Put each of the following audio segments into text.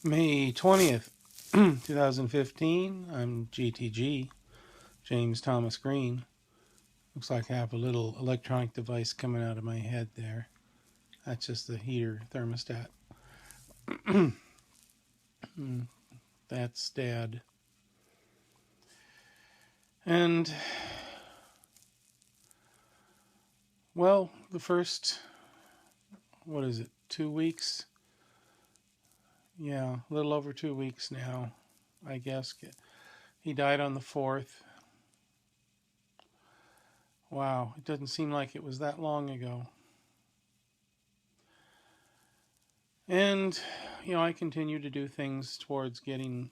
May 20th, 2015. I'm JTG, James Thomas Green. Looks like I have a little electronic device coming out of my head there. That's just the heater thermostat. That's Dad. And, well, the first, 2 weeks? Yeah, a little over 2 weeks now, I guess. He died on the 4th. Wow, it doesn't seem like it was that long ago. And, I continue to do things towards getting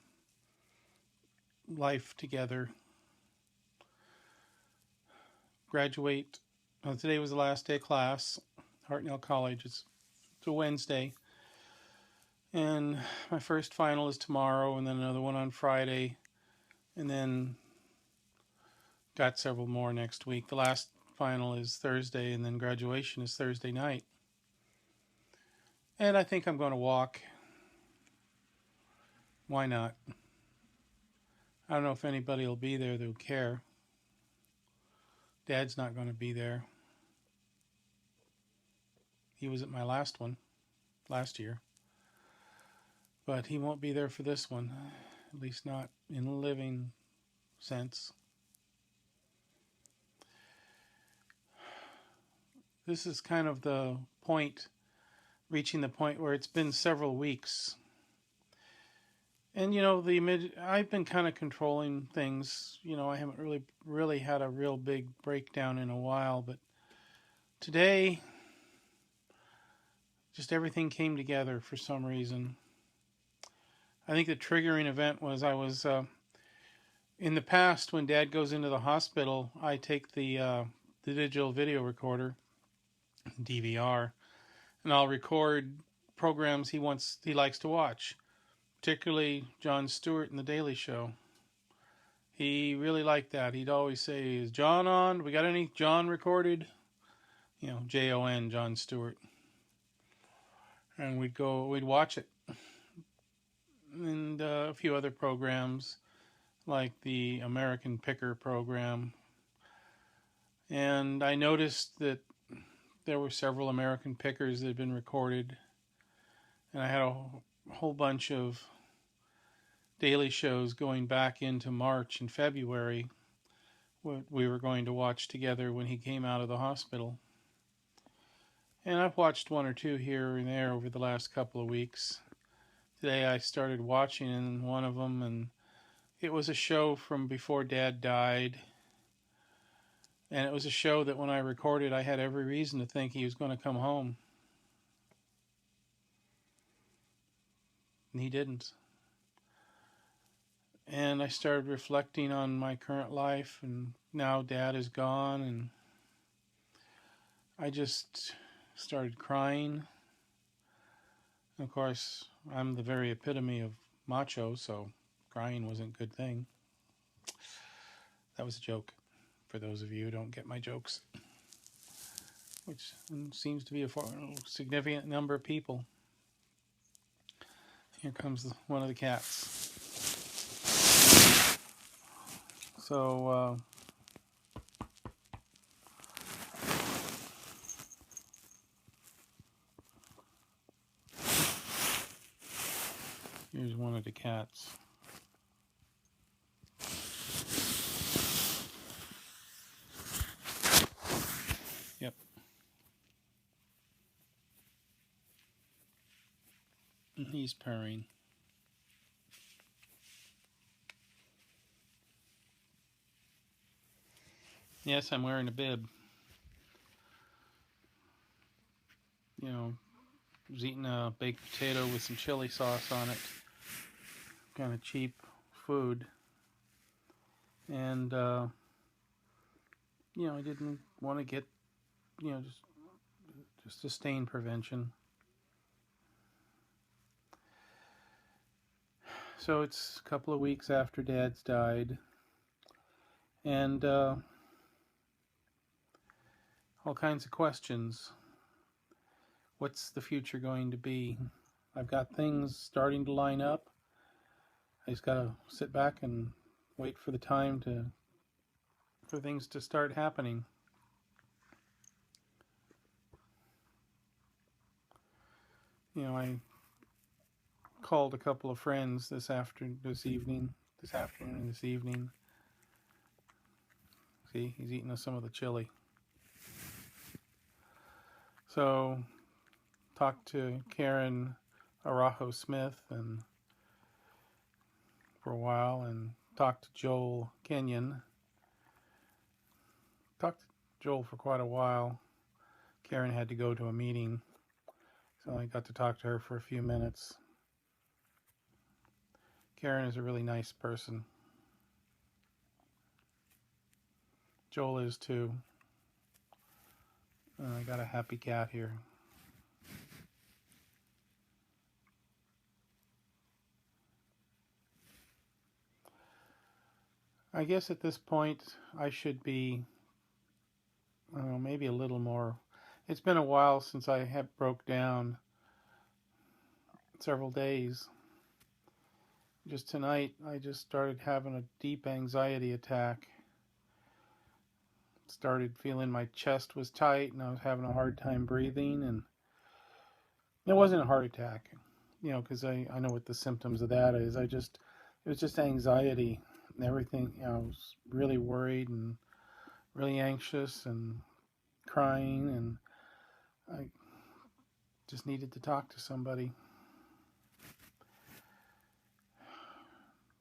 life together. Graduate. Today was the last day of class, Hartnell College. It's a Wednesday. And my first final is tomorrow, and then another one on Friday. And then got several more next week. The last final is Thursday, and then graduation is Thursday night. And I think I'm going to walk. Why not? I don't know if anybody will be there that will care. Dad's not going to be there. He was at my last one, last year. But he won't be there for this one, at least not in a living sense. This is kind of the point, reaching the point where it's been several weeks. And, I've been kind of controlling things. I haven't really had a real big breakdown in a while. But today, just everything came together for some reason. I think the triggering event was I was, in the past, when Dad goes into the hospital, I take the digital video recorder, DVR, and I'll record programs he likes to watch, particularly Jon Stewart and The Daily Show. He really liked that. He'd always say, "Is John on? We got any John recorded?" Jon, Jon Stewart. And we'd watch it. And a few other programs, like the American Picker program. And I noticed that there were several American Pickers that had been recorded. And I had a whole bunch of daily shows going back into March and February, what we were going to watch together when he came out of the hospital. And I've watched one or two here and there over the last couple of weeks. Today I started watching one of them, and it was a show from before Dad died. And it was a show that when I recorded, I had every reason to think he was going to come home. And he didn't. And I started reflecting on my current life, and now Dad is gone, and I just started crying. Of course, I'm the very epitome of macho, so crying wasn't a good thing. That was a joke, for those of you who don't get my jokes, which seems to be a significant number of people. Here comes one of the cats. So, here's one of the cats. Yep. He's purring. Yes, I'm wearing a bib. I was eating a baked potato with some chili sauce on it. Kind of cheap food. And, I didn't want to get, just a stain prevention. So it's a couple of weeks after Dad's died. And, all kinds of questions. What's the future going to be? I've got things starting to line up. I just gotta sit back and wait for the time for things to start happening. I called a couple of friends this evening. See, he's eating some of the chili. So, talked to Karen Arajo Smith for a while, and talked to Joel Kenyon. Talked to Joel for quite a while. Karen had to go to a meeting, so I got to talk to her for a few minutes. Karen is a really nice person. Joel is too. I got a happy cat here. I guess at this point I should be, maybe a little more. It's been a while since I have broke down. Several days. Just tonight I just started having a deep anxiety attack. Started feeling my chest was tight and I was having a hard time breathing, and it wasn't a heart attack, because I know what the symptoms of that is. It was just anxiety and everything. I was really worried and really anxious and crying, and I just needed to talk to somebody.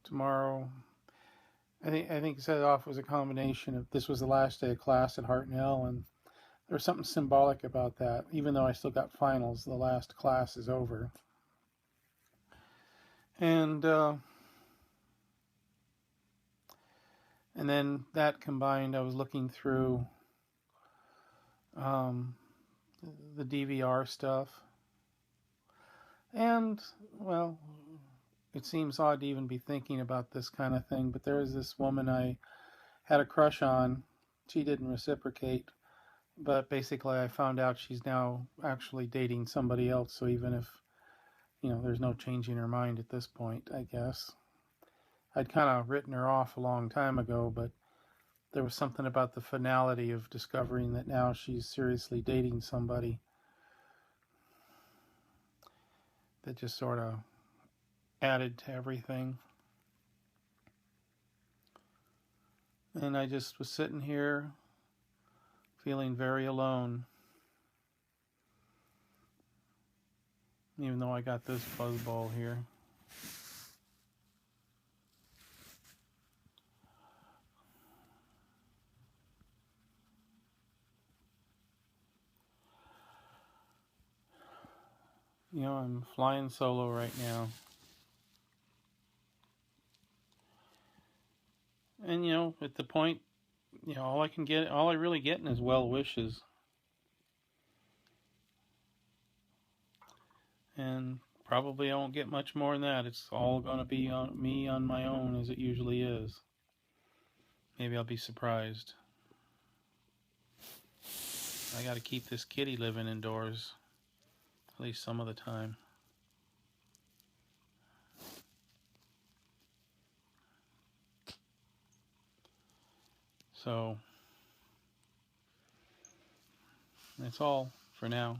Tomorrow, I think set it off was a combination of, this was the last day of class at Hartnell, and there was something symbolic about that. Even though I still got finals, the last class is over. And then that combined, I was looking through the DVR stuff. And, well, it seems odd to even be thinking about this kind of thing, but there was this woman I had a crush on. She didn't reciprocate, but basically I found out she's now actually dating somebody else, so even if, there's no changing her mind at this point, I guess. I'd kind of written her off a long time ago, but there was something about the finality of discovering that now she's seriously dating somebody that just sort of added to everything. And I just was sitting here feeling very alone, even though I got this fuzzball here. I'm flying solo right now. And, at the point, all I really getting is well wishes. And probably I won't get much more than that. It's all going to be on me on my own, as it usually is. Maybe I'll be surprised. I got to keep this kitty living indoors, at least some of the time. So, that's all for now.